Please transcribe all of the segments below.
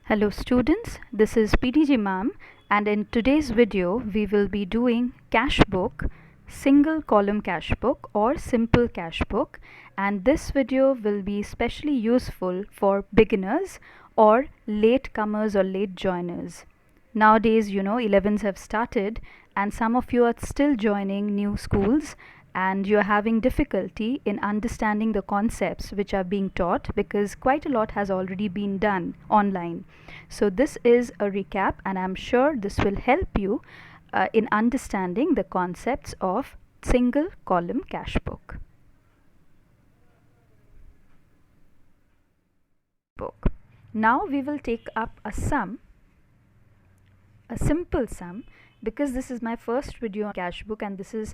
Hello students, this is PTG ma'am, and in today's video we will be doing cashbook, single column cashbook or simple cashbook, and this video will be especially useful for beginners or latecomers or late joiners. Nowadays, 11s have started and some of you are still joining new schools and you're having difficulty in understanding the concepts which are being taught because quite a lot has already been done online. So this is a recap and I'm sure this will help you in understanding the concepts of single column cashbook. Now we will take up a simple sum, because this is my first video on cashbook and this is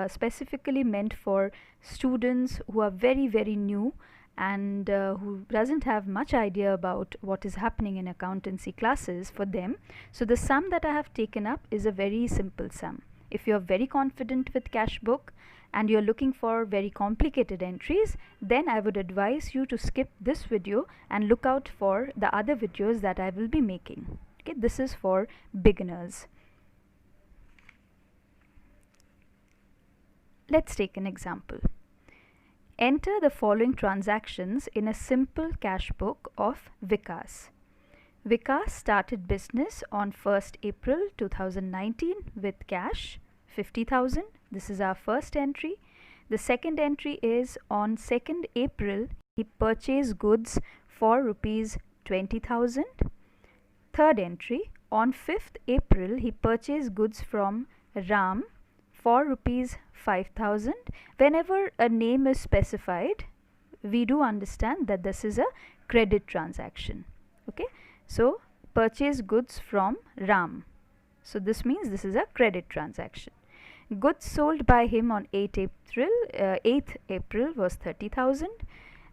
specifically meant for students who are very new and who doesn't have much idea about what is happening in accountancy classes for them. So the sum that I have taken up is a very simple sum. If you are very confident with cashbook and you're looking for very complicated entries, then I would advise you to skip this video and look out for the other videos that I will be making. Okay, this is for beginners. Let's take an example. Enter the following transactions in a simple cashbook of Vikas. Vikas started business on 1st April 2019 with cash 50,000. This is our first entry. The second entry is on 2nd April he purchased goods for rupees 20,000. Third entry, on 5th April he purchased goods from Ram for rupees 5,000. Whenever a name is specified, we do understand that this is a credit transaction. Okay, so purchase goods from Ram. So this means this is a credit transaction. Goods sold by him on 8th April was 30,000.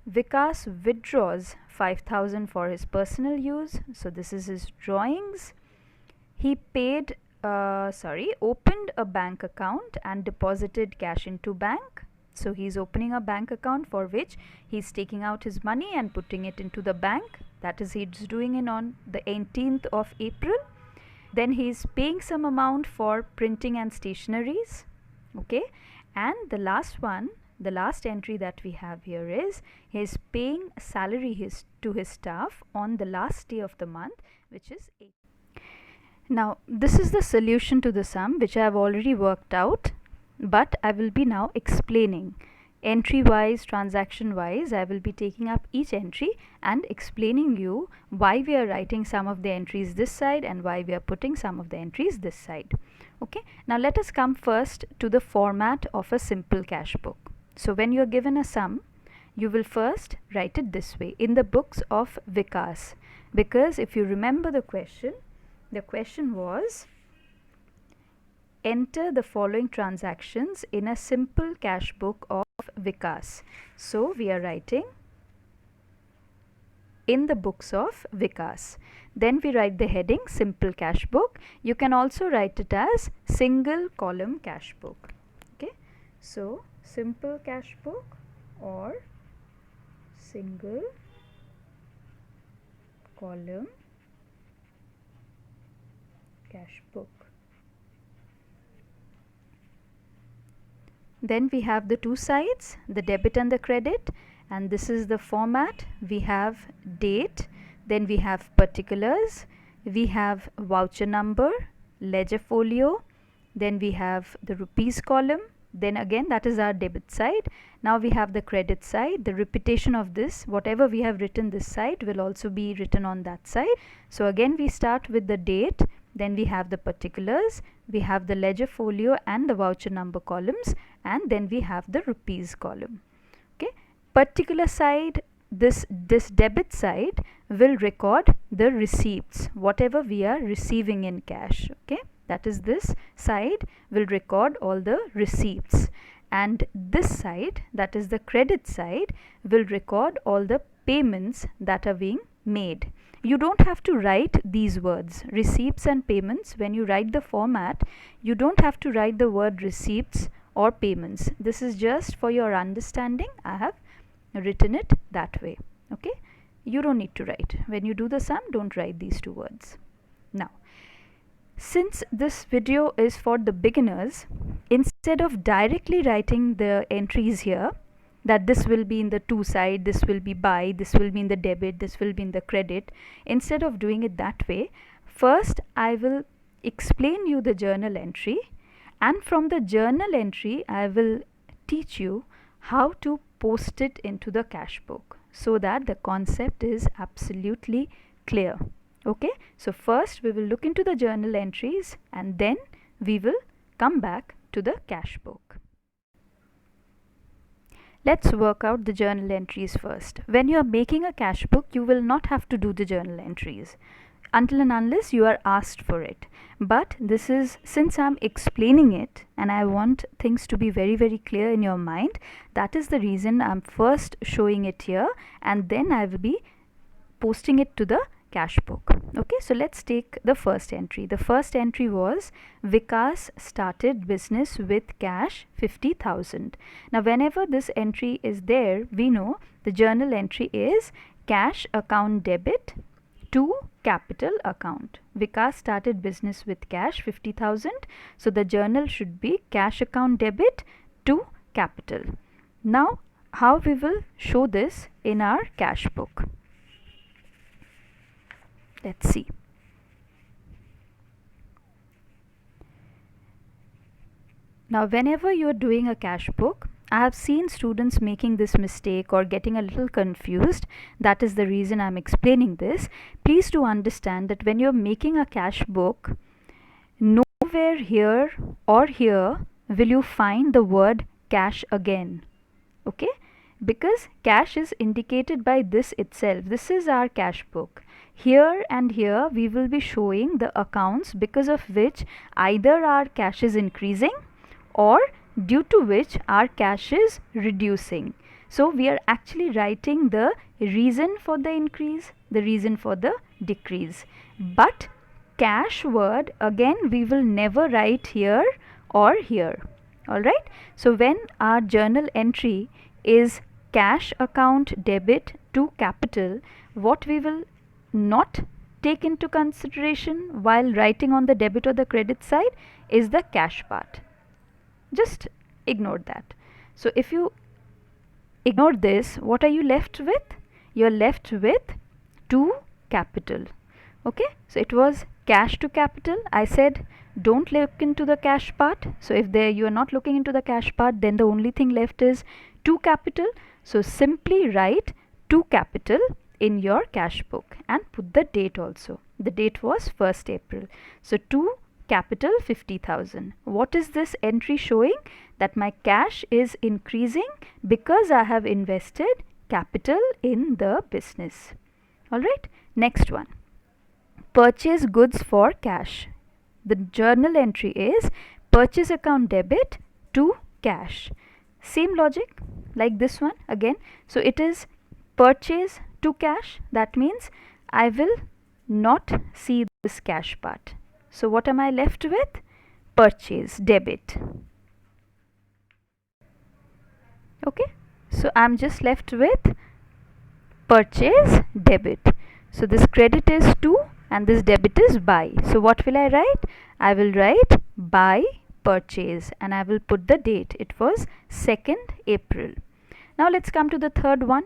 Vikas withdraws 5,000 for his personal use. So this is his drawings. He opened a bank account and deposited cash into bank. So he's opening a bank account for which he's taking out his money and putting it into the bank. That is he's doing it on the 18th of April. Then he's paying some amount for printing and stationeries. Okay, and the last entry that we have here is he's paying salary to his staff on the last day of the month, which is 8. Now this is the solution to the sum which I have already worked out, but I will be now explaining entry wise, transaction wise. I will be taking up each entry and explaining you why we are writing some of the entries this side and why we are putting some of the entries this side. Okay, now let us come first to the format of a simple cashbook. So when you are given a sum, you will first write it this way in the books of Vikas, because if you remember the question was enter the following transactions in a simple cashbook of Vikas. So we are writing in the books of Vikas. Then we write the heading simple cashbook. You can also write it as single column cashbook. Okay, so simple cashbook or single column cashbook. Then we have the two sides, the debit and the credit, and this is the format. We have date, then we have particulars, we have voucher number, ledger folio, then we have the rupees column, then again that is our debit side. Now we have the credit side. The repetition of this, whatever we have written this side will also be written on that side. So again we start with the date, then we have the particulars, we have the ledger folio and the voucher number columns, and then we have the rupees column. Okay, particular side, this debit side will record the receipts, whatever we are receiving in cash. Okay, that is this side will record all the receipts, and this side, that is the credit side, will record all the payments that are being made. You don't have to write these words receipts and payments. When you write the format, you don't have to write the word receipts or payments. This is just for your understanding. I have written it that way. Okay, You don't need to write. When you do the sum, don't write these two words. Now, since this video is for the beginners, instead of directly writing the entries here, that this will be in the to side, this will be buy, this will be in the debit, this will be in the credit, instead of doing it that way, first I will explain you the journal entry, and from the journal entry I will teach you how to post it into the cash book, so that the concept is absolutely clear. Okay, so first we will look into the journal entries and then we will come back to the cash book. Let's work out the journal entries first. When you are making a cash book, you will not have to do the journal entries until and unless you are asked for it. But this is, since I'm explaining it and I want things to be very, very clear in your mind, that is the reason I'm first showing it here and then I will be posting it to the cash book. Okay, so let's take the first entry. The first entry was Vikas started business with cash 50,000. Now whenever this entry is there, we know the journal entry is cash account debit to capital account. Vikas started business with cash 50,000. So the journal should be cash account debit to capital. Now how we will show this in our cash book? Let's see. Now whenever you are doing a cash book, I have seen students making this mistake or getting a little confused. That is the reason I am explaining this. Please do understand that when you are making a cash book, nowhere here or here will you find the word cash again. Okay, because cash is indicated by this itself. This is our cash book. Here and here we will be showing the accounts because of which either our cash is increasing or due to which our cash is reducing. So we are actually writing the reason for the increase, the reason for the decrease. But cash word again we will never write here or here. Alright. So when our journal entry is cash account debit to capital, what we will not take into consideration while writing on the debit or the credit side is the cash part. Just ignore that. So if you ignore this, what are you left with? You are left with to capital. Okay, so it was cash to capital. I said don't look into the cash part. So if there you are not looking into the cash part, then the only thing left is to capital. So simply write to capital in your cash book and put the date also. The date was 1st April. So to capital 50,000. What is this entry showing? That my cash is increasing because I have invested capital in the business. Alright, next one. Purchase goods for cash. The journal entry is purchase account debit to cash. Same logic like this one again. So it is purchase to cash. That means I will not see this cash part. So what am I left with? Purchase debit. Okay, so I'm just left with purchase debit. So this credit is to and this debit is buy. So what will I write? I will write buy purchase and I will put the date. It was 2nd April. Now let's come to the third one.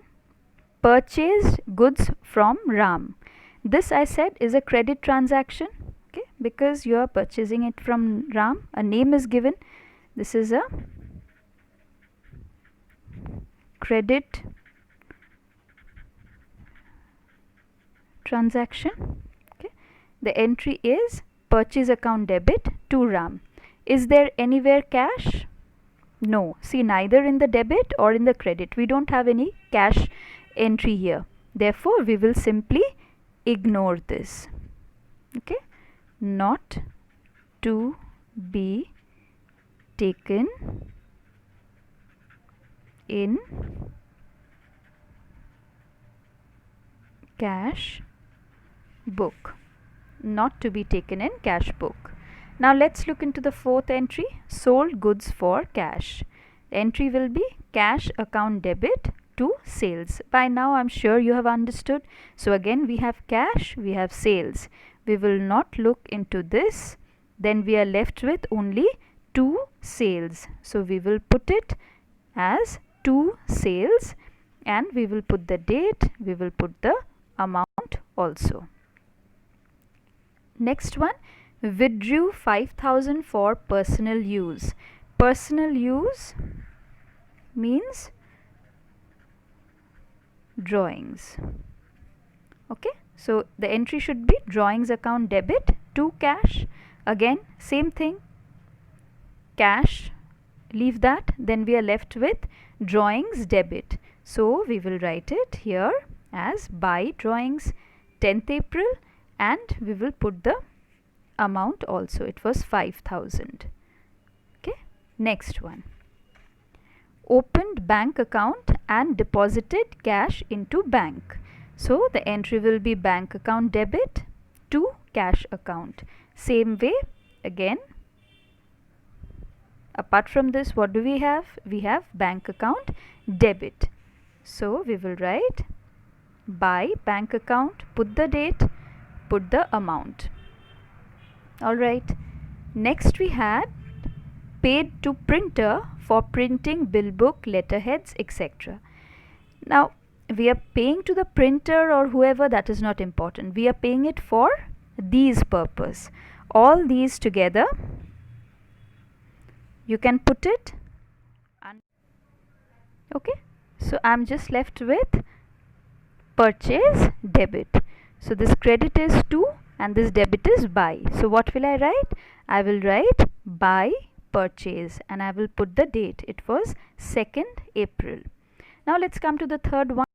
Purchased goods from Ram. This I said is a credit transaction. Okay, because you are purchasing it from Ram. A name is given. This is a credit transaction. Okay, the entry is purchase account debit to Ram. Is there anywhere cash? No. See, neither in the debit or in the credit. We don't have any cash entry here. Therefore, we will simply ignore this. Okay, not to be taken in cash book. Not to be taken in cash book. Now let's look into the fourth entry, sold goods for cash. The entry will be cash account debit to sales. By now I'm sure you have understood. So again we have cash, we have sales. We will not look into this. Then we are left with only to sales. So we will put it as to sales, and we will put the date, we will put the amount also. Next one, withdrew 5,000 for personal use. Personal use means drawings. Okay, so the entry should be drawings account debit to cash. Again same thing, cash, leave that, then we are left with drawings debit. So we will write it here as buy drawings 10th April, and we will put the amount also. It was 5,000. Okay, next one, opened bank account and deposited cash into bank. So the entry will be bank account debit to cash account. Same way again. Apart from this, what do we have? We have bank account debit. So we will write buy bank account, put the date, put the amount. Alright. Next we had paid to printer for printing bill book, letterheads, etc. Now we are paying to the printer or whoever, that is not important. We are paying it for these purpose. All these together you can put it. Okay, so I'm just left with purchase debit. So this credit is to and this debit is buy. So what will I write? I will write buy purchase, and I will put the date. It was 2nd April. Now let's come to the third one,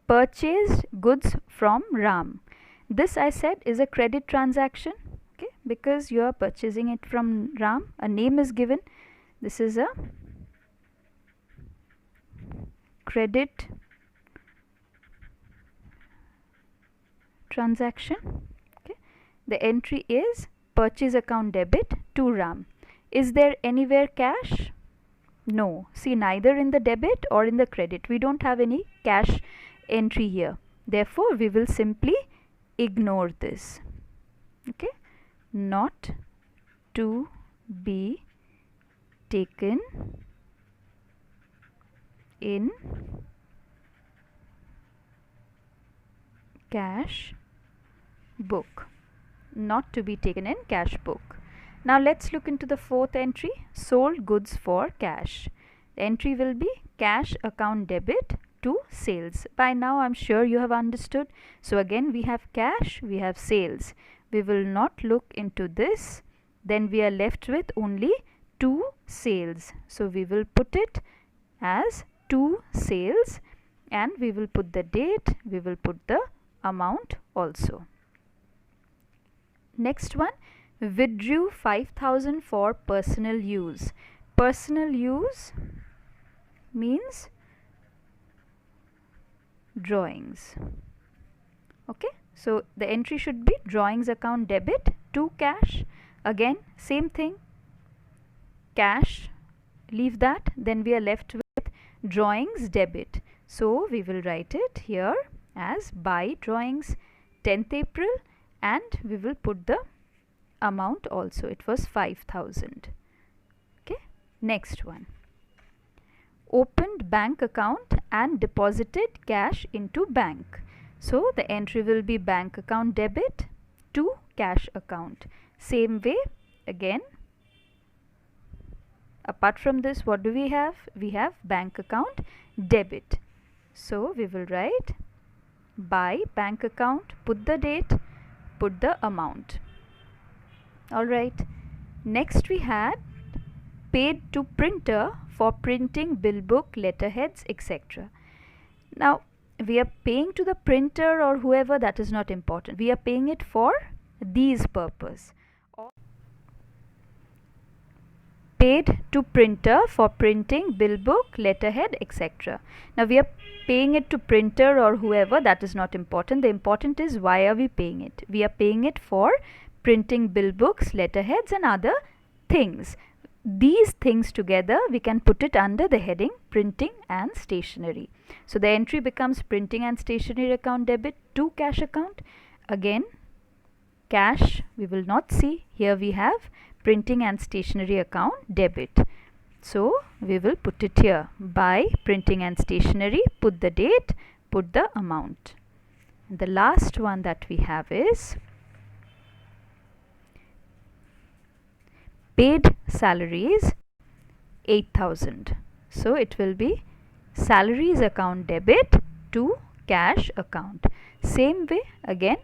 purchased goods from Ram. This I said is a credit transaction, okay, because you are purchasing it from Ram. A name is given. This is a credit transaction. Okay, the entry is purchase account debit to Ram. Is there anywhere cash? No. See, neither in the debit or in the credit. We don't have any cash entry here. Therefore, we will simply ignore this. Okay, not to be taken in cash book. Not to be taken in cash book. Now let's look into the fourth entry, sold goods for cash. The entry will be cash account debit to sales. By now I'm sure you have understood. So again we have cash, we have sales. We will not look into this. Then we are left with only to sales. So we will put it as to sales, and we will put the date, we will put the amount also. Next one, withdrew 5,000 for personal use. Personal use means drawings. Okay, so the entry should be drawings account debit to cash. Again same thing, cash, leave that, then we are left with drawings debit. So we will write it here as buy drawings 10th April, and we will put the amount also. It was 5,000. Okay, next one, opened bank account and deposited cash into bank. So the entry will be bank account debit to cash account. Same way again. Apart from this, what do we have? We have bank account debit. So we will write buy bank account, put the date, put the amount. Alright. Next we had paid to printer for printing bill book, letterheads, etc. Now we are paying to the printer or whoever, that is not important. We are paying it for these purpose. Paid to printer for printing bill book, letterhead, etc. Now we are paying it to printer or whoever, that is not important. The important is why are we paying it. We are paying it for printing bill books, letterheads and other things. these things together we can put it under the heading printing and stationery. So the entry becomes printing and stationery account debit to cash account. Again, cash we will not see. Here we have printing and stationery account debit. So we will put it here by printing and stationery, put the date, put the amount. And the last one that we have is paid salaries 8,000. So it will be salaries account debit to cash account. Same way again,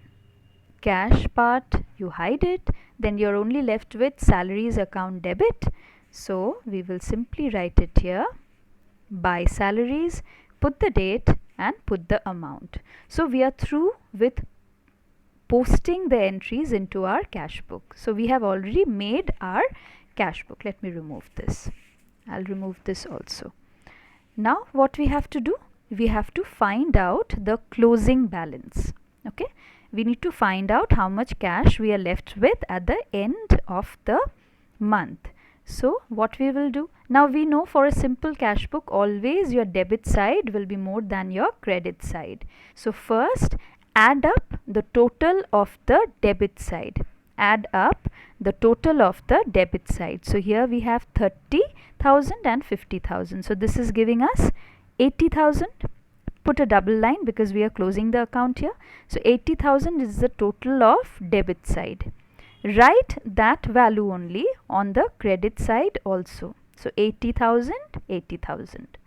cash part you hide it, then you're only left with salaries account debit. So we will simply write it here by salaries, put the date and put the amount. So we are through with posting the entries into our cash book. So we have already made our cash book. Let me remove this. I'll remove this also. Now what we have to do? We have to find out the closing balance. Okay, we need to find out how much cash we are left with at the end of the month. So what we will do? Now we know for a simple cash book always your debit side will be more than your credit side. So first add up the total of the debit side. Add up the total of the debit side. So here we have 30,000 and 50,000. So this is giving us 80,000. Put a double line because we are closing the account here. So 80,000 is the total of debit side. Write that value only on the credit side also. So 80,000, 80,000.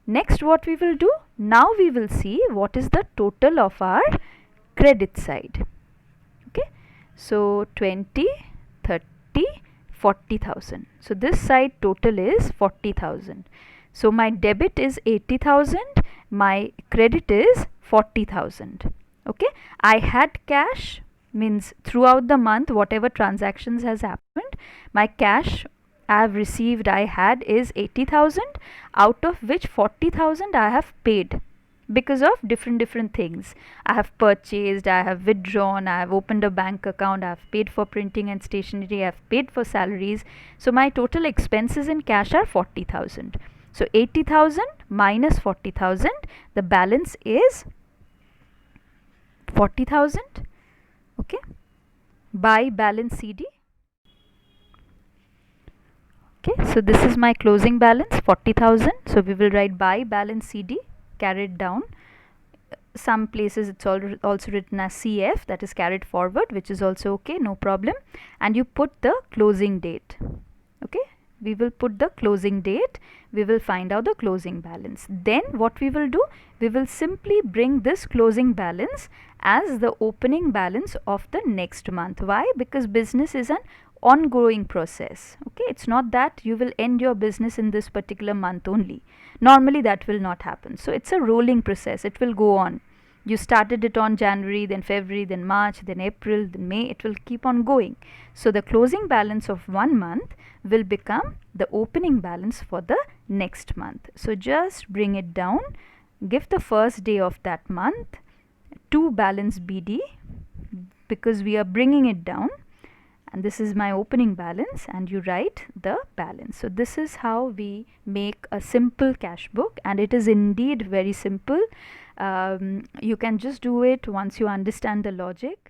Next what we will do? Now we will see what is the total of our credit side. Okay. So 20, 30, 40,000. So this side total is 40,000. So my debit is 80,000, my credit is 40,000. Okay. I had cash, means throughout the month whatever transactions has happened, my cash I have received, I had is 80,000, out of which 40,000 I have paid because of different things. I have purchased, I have withdrawn, I have opened a bank account, I have paid for printing and stationery, I have paid for salaries. So my total expenses in cash are 40,000. So 80,000 minus 40,000, the balance is 40,000. Okay, by balance CD. Okay, so this is my closing balance 40,000. So we will write by balance CD, carried down. Some places it's also written as CF, that is carried forward, which is also okay, no problem. And you put the closing date. Okay, we will put the closing date, we will find out the closing balance. Then what we will do? We will simply bring this closing balance as the opening balance of the next month. Why? Because business is an ongoing process. Okay, it's not that you will end your business in this particular month only. Normally that will not happen. So it's a rolling process, it will go on. You started it on January, then February, then March, then April, then May, it will keep on going. So the closing balance of one month will become the opening balance for the next month. So just bring it down, give the first day of that month to balance BD because we are bringing it down, and this is my opening balance, and you write the balance. So this is how we make a simple cash book, and it is indeed very simple. You can just do it once you understand the logic.